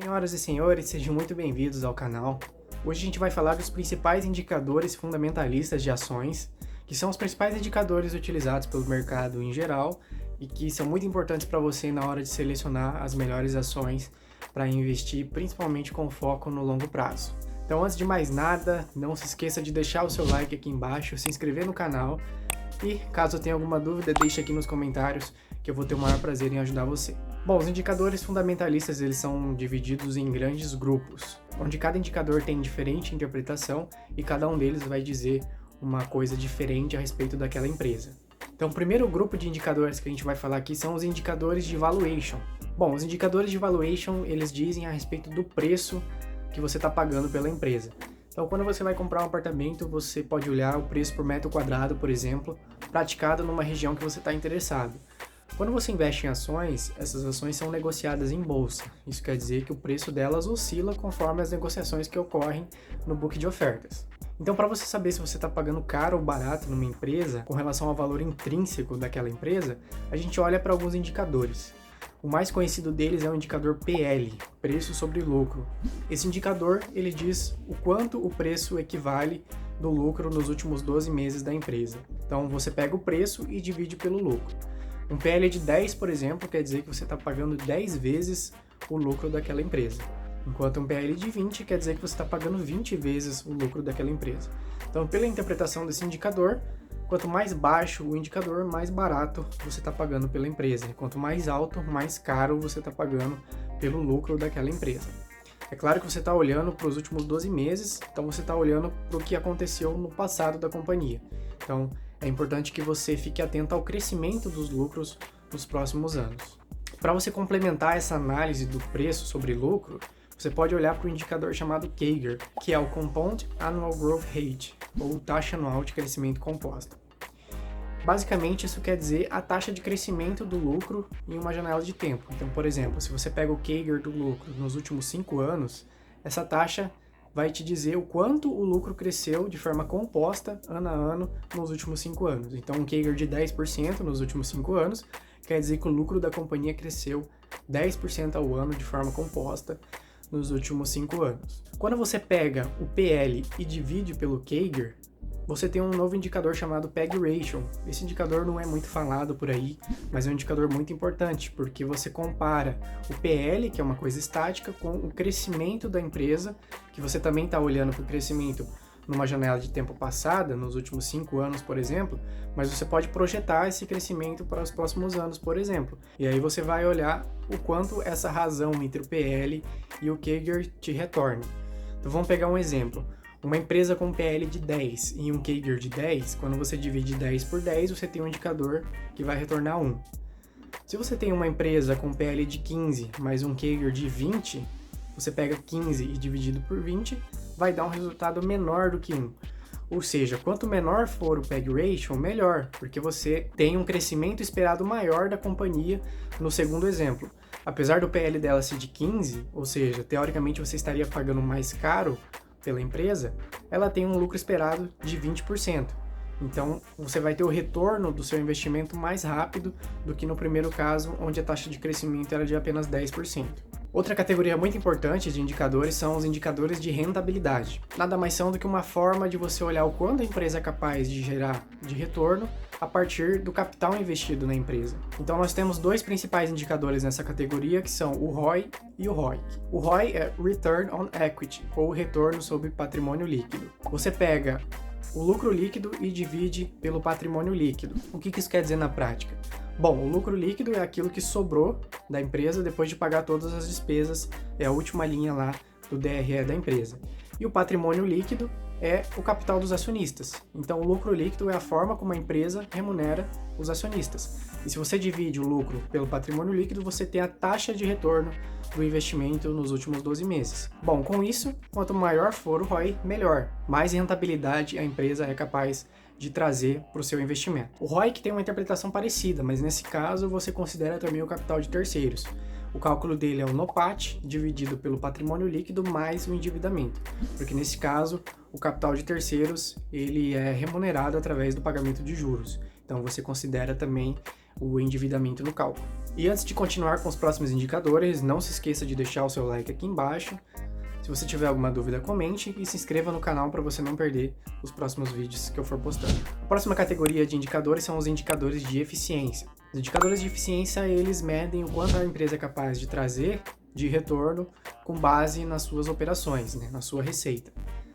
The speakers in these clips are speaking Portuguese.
Senhoras e senhores, sejam muito bem-vindos ao canal. Hoje a gente vai falar dos principais indicadores fundamentalistas de ações, que são os principais indicadores utilizados pelo mercado em geral e que são muito importantes para você na hora de selecionar as melhores ações para investir, principalmente com foco no longo prazo. Então, antes de mais nada, não se esqueça de deixar o seu like aqui embaixo, se inscrever no canal e, caso tenha alguma dúvida, deixe aqui nos comentários que eu vou ter o maior prazer em ajudar você. Bom, os indicadores fundamentalistas eles são divididos em grandes grupos, onde cada indicador tem diferente interpretação e cada um deles vai dizer uma coisa diferente a respeito daquela empresa. Então, o primeiro grupo de indicadores que a gente vai falar aqui são os indicadores de valuation. Bom, os indicadores de valuation, eles dizem a respeito do preço que você está pagando pela empresa. Então, quando você vai comprar um apartamento, você pode olhar o preço por metro quadrado, por exemplo, praticado numa região que você está interessado. Quando você investe em ações, essas ações são negociadas em bolsa. Isso quer dizer que o preço delas oscila conforme as negociações que ocorrem no book de ofertas. Então, para você saber se você está pagando caro ou barato numa empresa, com relação ao valor intrínseco daquela empresa, a gente olha para alguns indicadores. O mais conhecido deles é o indicador PL, preço sobre lucro. Esse indicador, ele diz o quanto o preço equivale do lucro nos últimos 12 meses da empresa. Então, você pega o preço e divide pelo lucro. Um PL de 10, por exemplo, quer dizer que você está pagando 10 vezes o lucro daquela empresa. Enquanto um PL de 20 quer dizer que você está pagando 20 vezes o lucro daquela empresa. Então, pela interpretação desse indicador, quanto mais baixo o indicador, mais barato você está pagando pela empresa. E quanto mais alto, mais caro você está pagando pelo lucro daquela empresa. É claro que você está olhando para os últimos 12 meses, então você está olhando para o que aconteceu no passado da companhia. Então, é importante que você fique atento ao crescimento dos lucros nos próximos anos. Para você complementar essa análise do preço sobre lucro, você pode olhar para o indicador chamado CAGR, que é o Compound Annual Growth Rate, ou taxa anual de crescimento composta. Basicamente, isso quer dizer a taxa de crescimento do lucro em uma janela de tempo. Então, por exemplo, se você pega o CAGR do lucro nos últimos 5 anos, essa taxa vai te dizer o quanto o lucro cresceu de forma composta, ano a ano, nos últimos 5 anos. Então, um CAGR de 10% nos últimos 5 anos quer dizer que o lucro da companhia cresceu 10% ao ano de forma composta nos últimos 5 anos. Quando você pega o PL e divide pelo CAGR, você tem um novo indicador chamado PEG Ratio. Esse indicador não é muito falado por aí, mas é um indicador muito importante, porque você compara o PL, que é uma coisa estática, com o crescimento da empresa, que você também está olhando para o crescimento numa janela de tempo passada, nos últimos 5 anos, por exemplo, mas você pode projetar esse crescimento para os próximos anos, por exemplo. E aí você vai olhar o quanto essa razão entre o PL e o CAGR te retorna. Então vamos pegar um exemplo. Uma empresa com PL de 10 e um CAGR de 10, quando você divide 10 por 10, você tem um indicador que vai retornar 1. Se você tem uma empresa com PL de 15 mais um CAGR de 20, você pega 15 e dividido por 20, vai dar um resultado menor do que 1. Ou seja, quanto menor for o PEG Ratio, melhor, porque você tem um crescimento esperado maior da companhia no segundo exemplo. Apesar do PL dela ser de 15, ou seja, teoricamente você estaria pagando mais caro pela empresa, ela tem um lucro esperado de 20%. Então, você vai ter o retorno do seu investimento mais rápido do que no primeiro caso, onde a taxa de crescimento era de apenas 10%. Outra categoria muito importante de indicadores são os indicadores de rentabilidade. Nada mais são do que uma forma de você olhar o quanto a empresa é capaz de gerar de retorno a partir do capital investido na empresa. Então nós temos dois principais indicadores nessa categoria, que são o ROI e o ROIC. O ROI é Return on Equity, ou retorno sobre patrimônio líquido. Você pega o lucro líquido e divide pelo patrimônio líquido. O que isso quer dizer na prática? Bom, o lucro líquido é aquilo que sobrou da empresa depois de pagar todas as despesas, é a última linha lá do DRE da empresa. E o patrimônio líquido é o capital dos acionistas. Então, o lucro líquido é a forma como a empresa remunera os acionistas. E se você divide o lucro pelo patrimônio líquido, você tem a taxa de retorno do investimento nos últimos 12 meses. Bom, com isso, quanto maior for o ROI, melhor. Mais rentabilidade a empresa é capaz de trazer para o seu investimento. O ROI que tem uma interpretação parecida, mas nesse caso você considera também o capital de terceiros. O cálculo dele é o NOPAT dividido pelo patrimônio líquido mais o endividamento, porque nesse caso o capital de terceiros ele é remunerado através do pagamento de juros. Então você considera também o endividamento no cálculo. E antes de continuar com os próximos indicadores, não se esqueça de deixar o seu like aqui embaixo. Se você tiver alguma dúvida, comente e se inscreva no canal para você não perder os próximos vídeos que eu for postando. A próxima categoria de indicadores são os indicadores de eficiência. Os indicadores de eficiência, eles medem o quanto a empresa é capaz de trazer de retorno com base nas suas operações, né, na sua receita.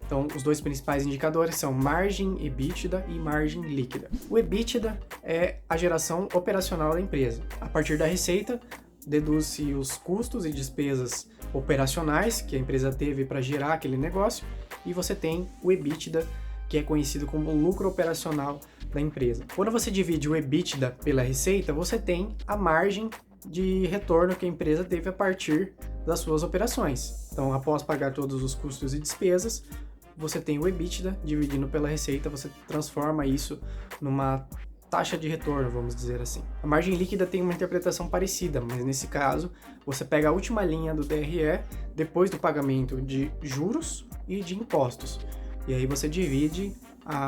Então, os dois principais indicadores são margem EBITDA e margem líquida. O EBITDA é a geração operacional da empresa. A partir da receita, deduz-se os custos e despesas operacionais que a empresa teve para gerar aquele negócio, e você tem o EBITDA, que é conhecido como lucro operacional da empresa. Quando você divide o EBITDA pela receita, você tem a margem de retorno que a empresa teve a partir das suas operações. Então, após pagar todos os custos e despesas, você tem o EBITDA dividindo pela receita, você transforma isso numa taxa de retorno, vamos dizer assim. A margem líquida tem uma interpretação parecida, mas nesse caso, você pega a última linha do DRE, depois do pagamento de juros e de impostos. E aí você divide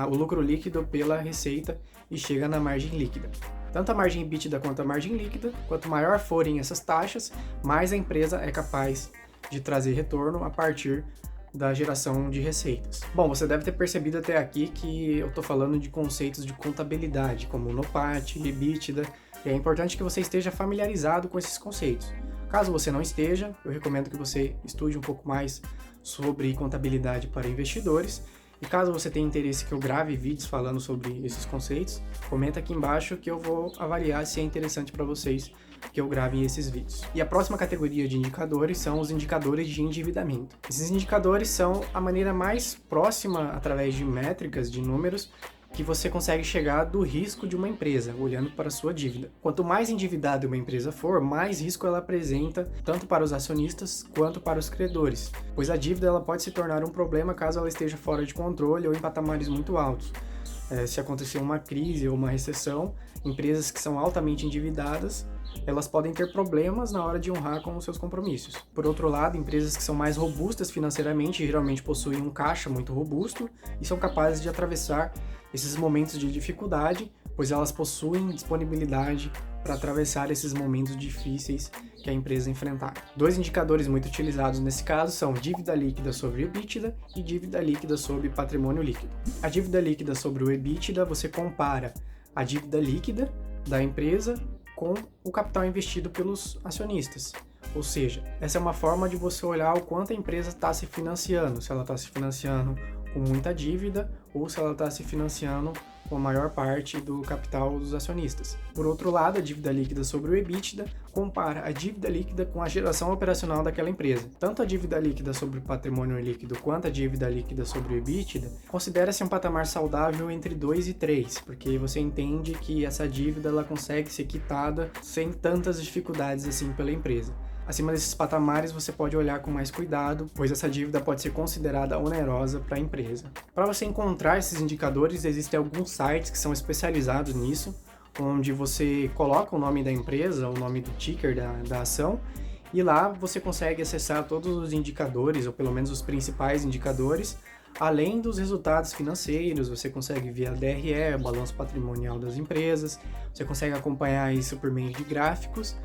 o lucro líquido pela receita e chega na margem líquida. Tanto a margem EBITDA quanto a margem líquida, quanto maior forem essas taxas, mais a empresa é capaz de trazer retorno a partir da geração de receitas. Bom, você deve ter percebido até aqui que eu estou falando de conceitos de contabilidade, como NOPAT, EBITDA, e é importante que você esteja familiarizado com esses conceitos. Caso você não esteja, eu recomendo que você estude um pouco mais sobre contabilidade para investidores, e caso você tenha interesse que eu grave vídeos falando sobre esses conceitos, comenta aqui embaixo que eu vou avaliar se é interessante para vocês que eu grave esses vídeos. E a próxima categoria de indicadores são os indicadores de endividamento. Esses indicadores são a maneira mais próxima, através de métricas, de números, que você consegue chegar do risco de uma empresa, olhando para a sua dívida. Quanto mais endividada uma empresa for, mais risco ela apresenta, tanto para os acionistas quanto para os credores, pois a dívida ela pode se tornar um problema caso ela esteja fora de controle ou em patamares muito altos. Se acontecer uma crise ou uma recessão, empresas que são altamente endividadas, elas podem ter problemas na hora de honrar com os seus compromissos. Por outro lado, empresas que são mais robustas financeiramente geralmente possuem um caixa muito robusto e são capazes de atravessar esses momentos de dificuldade, pois elas possuem disponibilidade para atravessar esses momentos difíceis que a empresa enfrentar. Dois indicadores muito utilizados nesse caso são dívida líquida sobre EBITDA e dívida líquida sobre patrimônio líquido. A dívida líquida sobre o EBITDA, você compara a dívida líquida da empresa com o capital investido pelos acionistas. Ou seja, essa é uma forma de você olhar o quanto a empresa está se financiando, se ela está se financiando com muita dívida ou se ela está se financiando com a maior parte do capital dos acionistas. Por outro lado, a dívida líquida sobre o EBITDA compara a dívida líquida com a geração operacional daquela empresa. Tanto a dívida líquida sobre o patrimônio líquido quanto a dívida líquida sobre o EBITDA considera-se um patamar saudável entre 2 e 3, porque você entende que essa dívida ela consegue ser quitada sem tantas dificuldades assim pela empresa. Acima desses patamares, você pode olhar com mais cuidado, pois essa dívida pode ser considerada onerosa para a empresa. Para você encontrar esses indicadores, existem alguns sites que são especializados nisso, onde você coloca o nome da empresa, o nome do ticker da ação, e lá você consegue acessar todos os indicadores, ou pelo menos os principais indicadores, além dos resultados financeiros. Você consegue ver a DRE, o balanço patrimonial das empresas, você consegue acompanhar isso por meio de gráficos,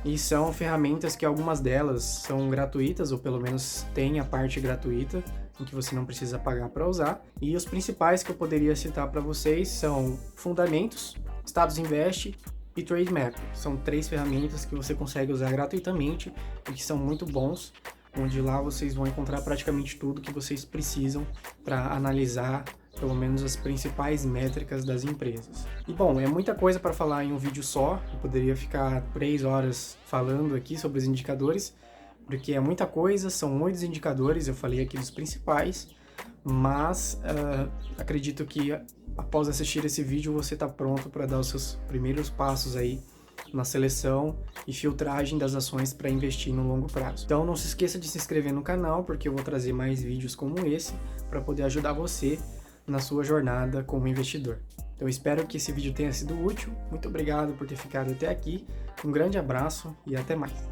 e são ferramentas que algumas delas são gratuitas, ou pelo menos tem a parte gratuita, em que você não precisa pagar para usar. E os principais que eu poderia citar para vocês são Fundamentos, Status Invest e Trademap. São 3 ferramentas que você consegue usar gratuitamente e que são muito bons, onde lá vocês vão encontrar praticamente tudo que vocês precisam para analisar pelo menos as principais métricas das empresas. E bom, é muita coisa para falar em um vídeo só, eu poderia ficar 3 horas falando aqui sobre os indicadores, porque é muita coisa, são muitos indicadores, eu falei aqui dos principais, mas acredito que após assistir esse vídeo você está pronto para dar os seus primeiros passos aí na seleção e filtragem das ações para investir no longo prazo. Então não se esqueça de se inscrever no canal, porque eu vou trazer mais vídeos como esse para poder ajudar você na sua jornada como investidor. Então espero que esse vídeo tenha sido útil, muito obrigado por ter ficado até aqui, um grande abraço e até mais.